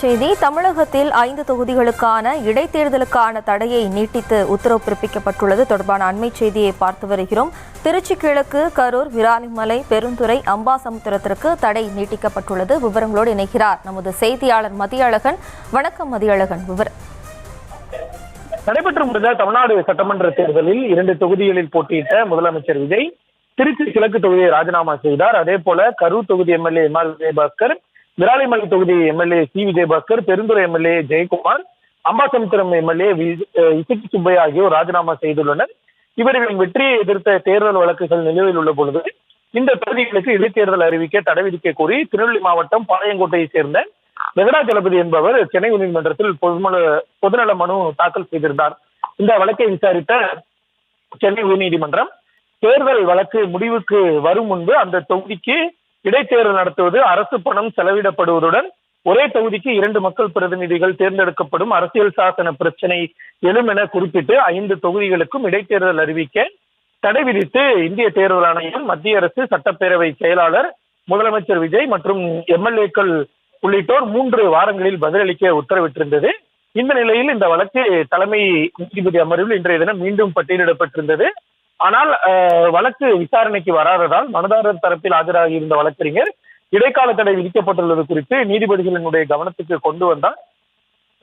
செய்தி. தமிழகத்தில் 5 தொகுதிகளுக்கான இடைத்தேர்தலுக்கான தடையை நீட்டித்து உத்தரவு பிறப்பிக்கப்பட்டுள்ளது. தொடர்பான அண்மை செய்தியை பார்த்து வருகிறோம். திருச்சி கிழக்கு, கரூர், விராலிமலை, பெருந்துறை, அம்பாசமுத்திரத்திற்கு தடை நீட்டிக்கப்பட்டுள்ளது. விவரங்களோடு இணைகிறார் நமது செய்தியாளர் மதியழகன். வணக்கம் மதியழகன். நடைபெற்று முடிந்த தமிழ்நாடு சட்டமன்ற தேர்தலில் 2 தொகுதிகளில் போட்டியிட்ட முதலமைச்சர் விஜய் திருச்சி கிழக்கு தொகுதியை ராஜினாமா செய்தார். அதே போல கரூர் தொகுதி MLA M R Vijayabaskar, Viralimalai தொகுதி MLA C Vijayabaskar, Perundurai MLA Jayakumar, Ambasamudram MLA Isakki Subbaiah ஆகியோர் ராஜினாமா செய்துள்ளனர். இவர்களின் வெற்றியை எதிர்த்த தேர்தல் வழக்குகள் நிலுவையில் உள்ள பொழுது இந்த தொகுதிகளுக்கு இடைத்தேர்தல் அறிவிக்க தடை விதிக்க கோரி திருநெல்வேலி மாவட்டம் பாளையங்கோட்டையை சேர்ந்த வெங்கடாஜலபதி என்பவர் சென்னை உயர்நீதிமன்றத்தில் பொதுநல மனு தாக்கல் செய்திருந்தார். இந்த வழக்கை விசாரித்த சென்னை உயர்நீதிமன்றம் தேர்தல் வழக்கு முடிவுக்கு வரும் முன்பு அந்த தொகுதிக்கு இடைத்தேர்தல் நடத்துவது அரசு பணம் செலவிடப்படுவதுடன் ஒரே தொகுதிக்கு 2 மக்கள் பிரதிநிதிகள் தேர்ந்தெடுக்கப்படும் அரசியல் சாசன பிரச்சனை எழும் என குறிப்பிட்டு 5 தொகுதிகளுக்கும் இடைத்தேர்தல் அறிவிக்க தடை விதித்து இந்திய தேர்தல் ஆணையம், மத்திய அரசு, சட்டப்பேரவை செயலாளர், முதலமைச்சர் விஜய் மற்றும் எம்எல்ஏக்கள் உள்ளிட்டோர் 3 வாரங்களில் பதிலளிக்க உத்தரவிட்டிருந்தது. இந்த நிலையில் இந்த வழக்கு தலைமை நீதிபதி அமர்வில் இன்றைய தினம் மீண்டும் பட்டியலிடப்பட்டிருந்தது. ஆனால் வழக்கு விசாரணைக்கு வராததால் மனுதாரர் தரப்பில் ஆஜராகி இருந்த வழக்கறிஞர் இடைக்கால தடை விதிக்கப்பட்டுள்ளது குறித்து நீதிபதிகளினுடைய கவனத்துக்கு கொண்டு வந்தார்.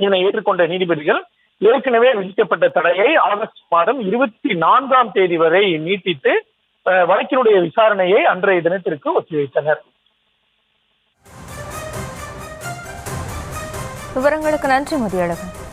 இதனை ஏற்றுக்கொண்ட நீதிபதிகள் ஏற்கனவே விதிக்கப்பட்ட தடையை ஆகஸ்ட் மாதம் 24ஆம் தேதி வரை நீட்டித்து வழக்கினுடைய விசாரணையை அன்றைய தினத்திற்கு ஒத்திவைத்தனர். விவரங்களுக்கு நன்றி மதியழகன்.